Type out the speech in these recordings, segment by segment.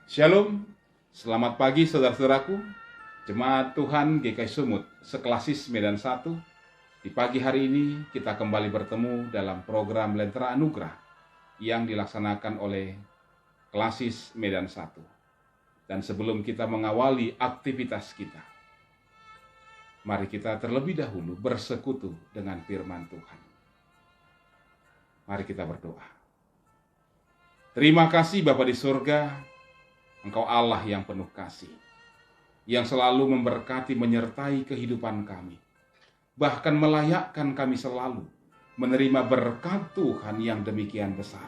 Shalom, selamat pagi saudara-saudaraku, Jemaat Tuhan GKI Sumut, Seklasis Medan 1. Di pagi hari ini kita kembali bertemu dalam program Lentera Anugerah yang dilaksanakan oleh Klasis Medan 1. Dan sebelum kita mengawali aktivitas kita, mari kita terlebih dahulu bersekutu dengan firman Tuhan. Mari kita berdoa. Terima kasih Bapa di surga, Engkau Allah yang penuh kasih, yang selalu memberkati menyertai kehidupan kami, bahkan melayakkan kami selalu menerima berkat Tuhan yang demikian besar.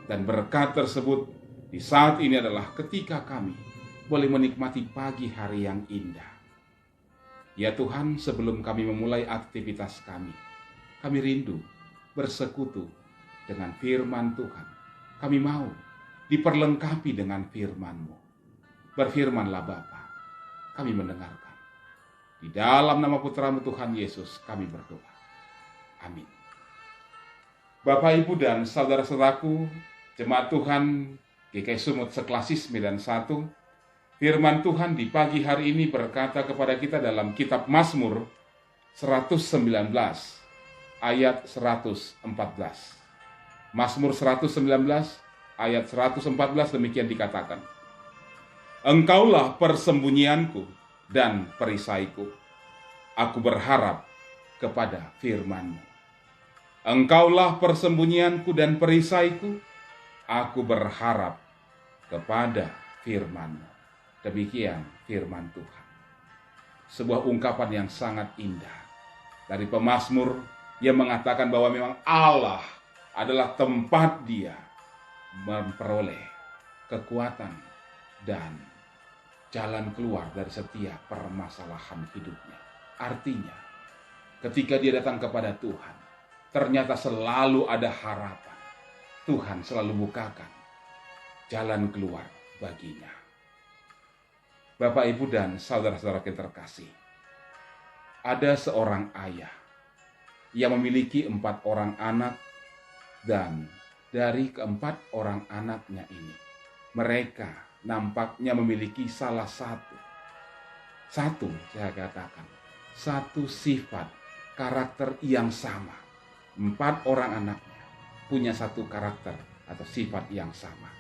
Dan berkat tersebut di saat ini adalah ketika kami boleh menikmati pagi hari yang indah. Ya Tuhan, sebelum kami memulai aktivitas kami rindu bersekutu dengan firman Tuhan. Kami mau diperlengkapi dengan firman-Mu. Berfirmanlah Bapa, kami mendengarkan. Di dalam nama Putra-Mu Tuhan Yesus kami berdoa. Amin. Bapak, Ibu, dan saudara-saudaraku, Jemaat Tuhan GKI Sumut Seklasis Medan 1, firman Tuhan di pagi hari ini berkata kepada kita dalam kitab Mazmur 119 ayat 114. Mazmur 119 ayat 114 demikian dikatakan. Engkaulah persembunyianku dan perisaiku. Aku berharap kepada firman-Mu. Engkaulah persembunyianku dan perisaiku. Aku berharap kepada firman-Mu. Demikian firman Tuhan. Sebuah ungkapan yang sangat indah dari pemazmur yang mengatakan bahwa memang Allah adalah tempat dia memperoleh kekuatan dan jalan keluar dari setiap permasalahan hidupnya. Artinya, ketika dia datang kepada Tuhan, ternyata selalu ada harapan. Tuhan selalu bukakan jalan keluar baginya. Bapak, Ibu, dan saudara-saudara yang terkasih, ada seorang ayah yang memiliki 4 orang anak, dan dari keempat orang anaknya ini, mereka nampaknya memiliki salah satu sifat karakter yang sama. 4 orang anaknya punya satu karakter atau sifat yang sama.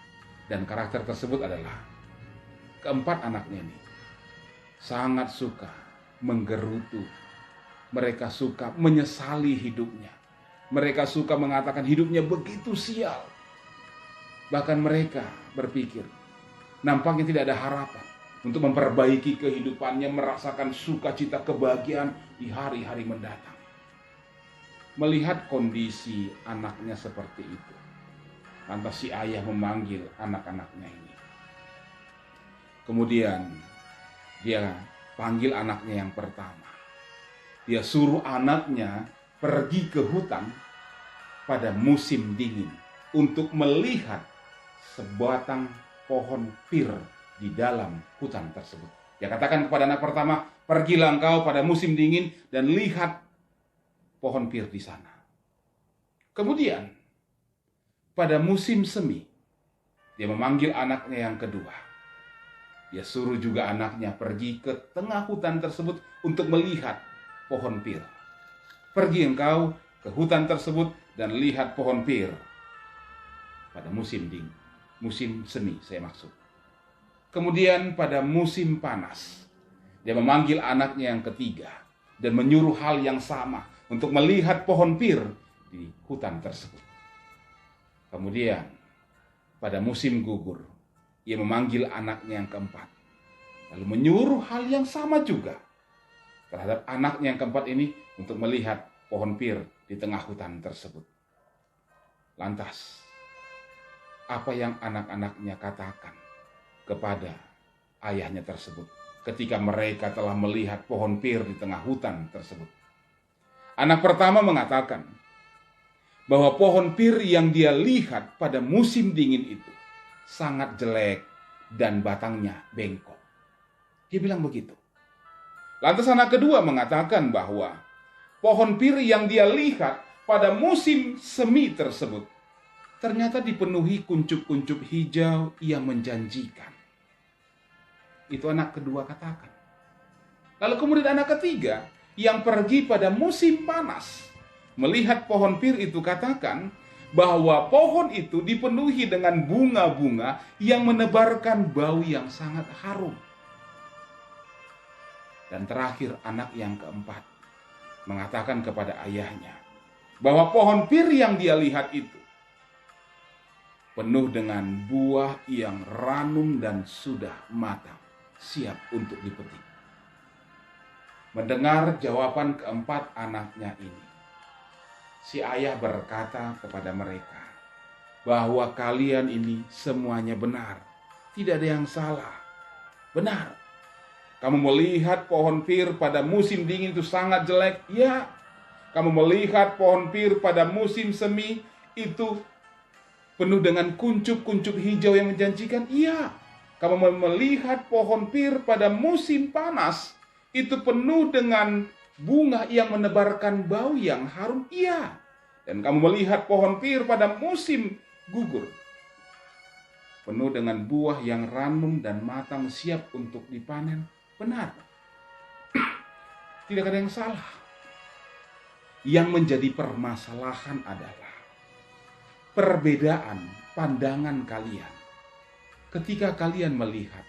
Dan karakter tersebut adalah keempat anaknya ini sangat suka menggerutu. Mereka suka menyesali hidupnya. Mereka suka mengatakan hidupnya begitu sial. Bahkan mereka berpikir nampaknya tidak ada harapan untuk memperbaiki kehidupannya, merasakan sukacita kebahagiaan di hari-hari mendatang. Melihat kondisi anaknya seperti itu, lantas si ayah memanggil anak-anaknya ini. Kemudian dia panggil anaknya yang pertama. Dia suruh anaknya pergi ke hutan pada musim dingin untuk melihat sebatang pohon pir di dalam hutan tersebut. Dia katakan kepada anak pertama, pergilah engkau pada musim dingin dan lihat pohon pir di sana. Kemudian pada musim semi, dia memanggil anaknya yang kedua. Dia suruh juga anaknya pergi ke tengah hutan tersebut untuk melihat pohon pir. Pergi engkau ke hutan tersebut dan lihat pohon pir pada musim dingin, musim semi saya maksud. Kemudian pada musim panas, dia memanggil anaknya yang ketiga dan menyuruh hal yang sama untuk melihat pohon pir di hutan tersebut. Kemudian pada musim gugur, ia memanggil anaknya yang keempat, lalu menyuruh hal yang sama juga terhadap anaknya yang keempat ini untuk melihat pohon pir di tengah hutan tersebut. Lantas, apa yang anak-anaknya katakan kepada ayahnya tersebut ketika mereka telah melihat pohon pir di tengah hutan tersebut? Anak pertama mengatakan bahwa pohon pir yang dia lihat pada musim dingin itu sangat jelek dan batangnya bengkok. Dia bilang begitu. Lantas anak kedua mengatakan bahwa pohon pir yang dia lihat pada musim semi tersebut ternyata dipenuhi kuncup-kuncup hijau yang menjanjikan. Itu anak kedua katakan. Lalu kemudian anak ketiga yang pergi pada musim panas, melihat pohon pir itu katakan bahwa pohon itu dipenuhi dengan bunga-bunga yang menebarkan bau yang sangat harum. Dan terakhir anak yang keempat mengatakan kepada ayahnya bahwa pohon pir yang dia lihat itu penuh dengan buah yang ranum dan sudah matang, siap untuk dipetik. Mendengar jawaban keempat anaknya ini, si ayah berkata kepada mereka bahwa kalian ini semuanya benar, tidak ada yang salah. Benar. Kamu melihat pohon pir pada musim dingin itu sangat jelek? Ya. Kamu melihat pohon pir pada musim semi itu penuh dengan kuncup-kuncup hijau yang menjanjikan? Iya. Kamu melihat pohon pir pada musim panas itu penuh dengan bunga yang menebarkan bau yang harum? Iya. Dan kamu melihat pohon pir pada musim gugur penuh dengan buah yang ranum dan matang siap untuk dipanen? Benar. Tidak ada yang salah. Yang menjadi permasalahan adalah perbedaan pandangan kalian ketika kalian melihat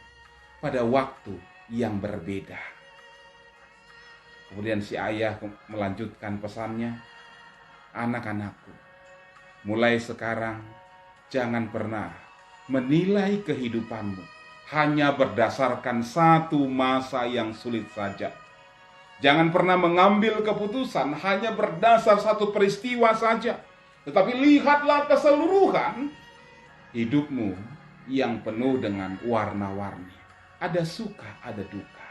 pada waktu yang berbeda. Kemudian si ayah melanjutkan pesannya, anak-anakku, mulai sekarang jangan pernah menilai kehidupanmu hanya berdasarkan satu masa yang sulit saja. Jangan pernah mengambil keputusan hanya berdasar satu peristiwa saja. Tetapi lihatlah keseluruhan hidupmu yang penuh dengan warna-warni. Ada suka, ada duka.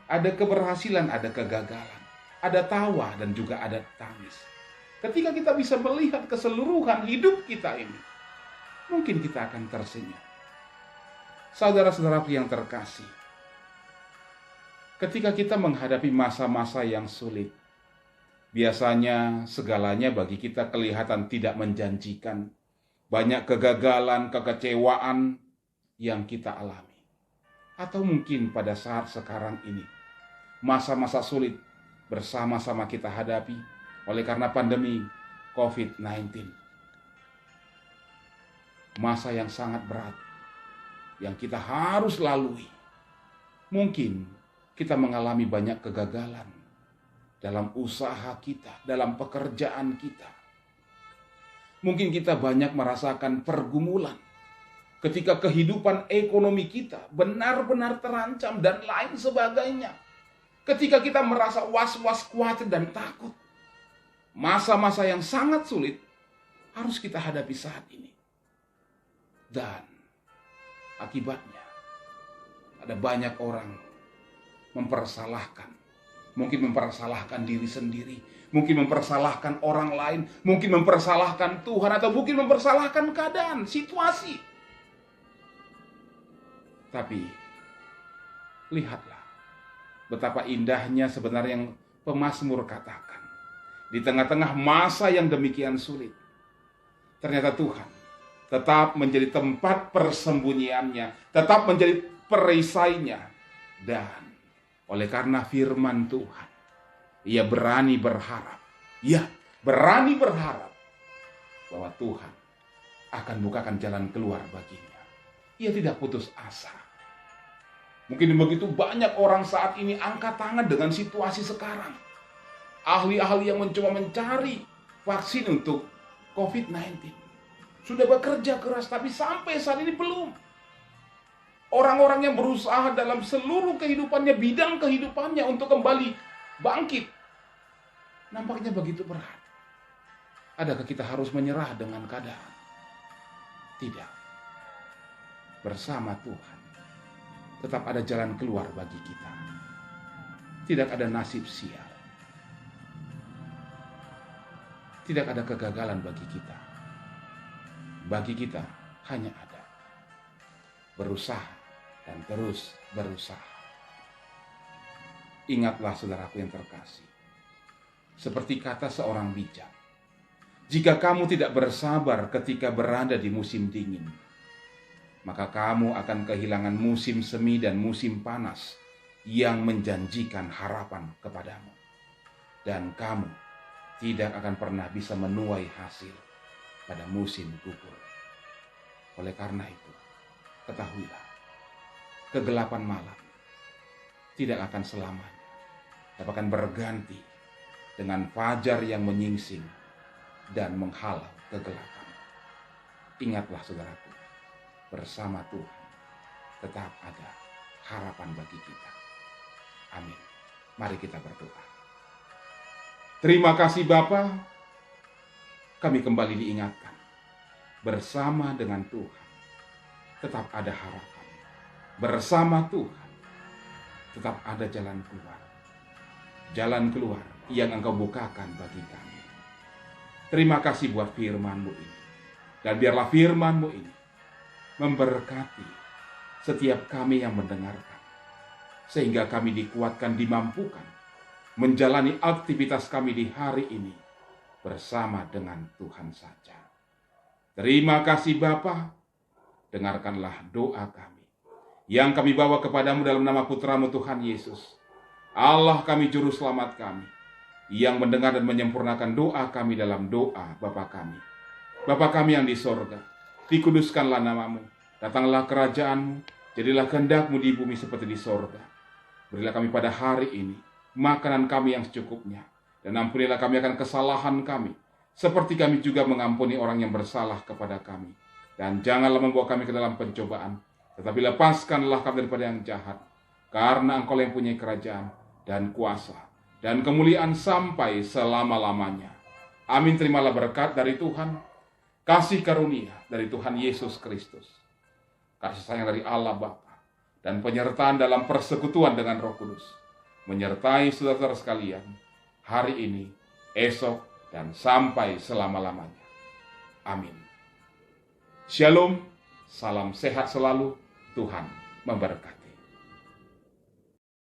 Ada keberhasilan, ada kegagalan. Ada tawa dan juga ada tangis. Ketika kita bisa melihat keseluruhan hidup kita ini, mungkin kita akan tersenyum. Saudara-saudaraku yang terkasih, ketika kita menghadapi masa-masa yang sulit, biasanya segalanya bagi kita kelihatan tidak menjanjikan. Banyak kegagalan, kekecewaan yang kita alami. Atau mungkin pada saat sekarang ini, masa-masa sulit bersama-sama kita hadapi oleh karena pandemi COVID-19. Masa yang sangat berat yang kita harus lalui. Mungkin kita mengalami banyak kegagalan dalam usaha kita, dalam pekerjaan kita. Mungkin kita banyak merasakan pergumulan ketika kehidupan ekonomi kita benar-benar terancam dan lain sebagainya. Ketika kita merasa was-was, khawatir dan takut. Masa-masa yang sangat sulit harus kita hadapi saat ini. Dan akibatnya, ada banyak orang mempersalahkan. Mungkin mempersalahkan diri sendiri. Mungkin mempersalahkan orang lain. Mungkin mempersalahkan Tuhan. Atau mungkin mempersalahkan keadaan, situasi. Tapi, lihatlah betapa indahnya sebenarnya yang pemazmur katakan. Di tengah-tengah masa yang demikian sulit, ternyata Tuhan tetap menjadi tempat persembunyiannya, tetap menjadi perisainya. Dan oleh karena firman Tuhan, ia berani berharap. Ya, berani berharap bahwa Tuhan akan bukakan jalan keluar baginya. Ia tidak putus asa. Mungkin begitu banyak orang saat ini angkat tangan dengan situasi sekarang. Ahli-ahli yang mencoba mencari vaksin untuk COVID-19. Sudah bekerja keras, tapi sampai saat ini belum. Orang-orang yang berusaha dalam seluruh kehidupannya, bidang kehidupannya untuk kembali bangkit, nampaknya begitu berat. Adakah kita harus menyerah dengan keadaan? Tidak. Bersama Tuhan, tetap ada jalan keluar bagi kita. Tidak ada nasib sial. Tidak ada kegagalan bagi kita. Bagi kita hanya ada berusaha dan terus berusaha. Ingatlah saudaraku yang terkasih, seperti kata seorang bijak, jika kamu tidak bersabar ketika berada di musim dingin, maka kamu akan kehilangan musim semi dan musim panas yang menjanjikan harapan kepadamu. Dan kamu tidak akan pernah bisa menuai hasil pada musim gugur. Oleh karena itu, ketahuilah, kegelapan malam tidak akan selamanya, tapi akan berganti dengan fajar yang menyingsing dan menghalau kegelapan. Ingatlah saudaraku, bersama Tuhan tetap ada harapan bagi kita. Amin. Mari kita berdoa. Terima kasih Bapa, kami kembali diingatkan, bersama dengan Tuhan tetap ada harapan. Bersama Tuhan tetap ada jalan keluar. Jalan keluar yang Engkau bukakan bagi kami. Terima kasih buat firman-Mu ini. Dan biarlah firman-Mu ini memberkati setiap kami yang mendengarkan. Sehingga kami dikuatkan, dimampukan menjalani aktivitas kami di hari ini bersama dengan Tuhan saja. Terima kasih Bapa, dengarkanlah doa kami yang kami bawa kepadamu dalam nama Putra-Mu Tuhan Yesus. Allah kami, Juru Selamat kami, yang mendengar dan menyempurnakan doa kami dalam doa Bapa kami. Bapa kami yang di sorga, dikuduskanlah nama-Mu, datanglah kerajaan-Mu, jadilah kehendak-Mu di bumi seperti di sorga. Berilah kami pada hari ini makanan kami yang secukupnya, dan ampunilah kami akan kesalahan kami, seperti kami juga mengampuni orang yang bersalah kepada kami. Dan janganlah membawa kami ke dalam pencobaan, tetapi lepaskanlah kami daripada yang jahat, karena Engkau yang punya kerajaan dan kuasa dan kemuliaan sampai selama-lamanya. Amin. Terimalah berkat dari Tuhan, kasih karunia dari Tuhan Yesus Kristus, kasih sayang dari Allah Bapa, dan penyertaan dalam persekutuan dengan Roh Kudus menyertai saudara-saudara sekalian hari ini, esok, dan sampai selama-lamanya. Amin. Shalom, salam sehat selalu, Tuhan memberkati.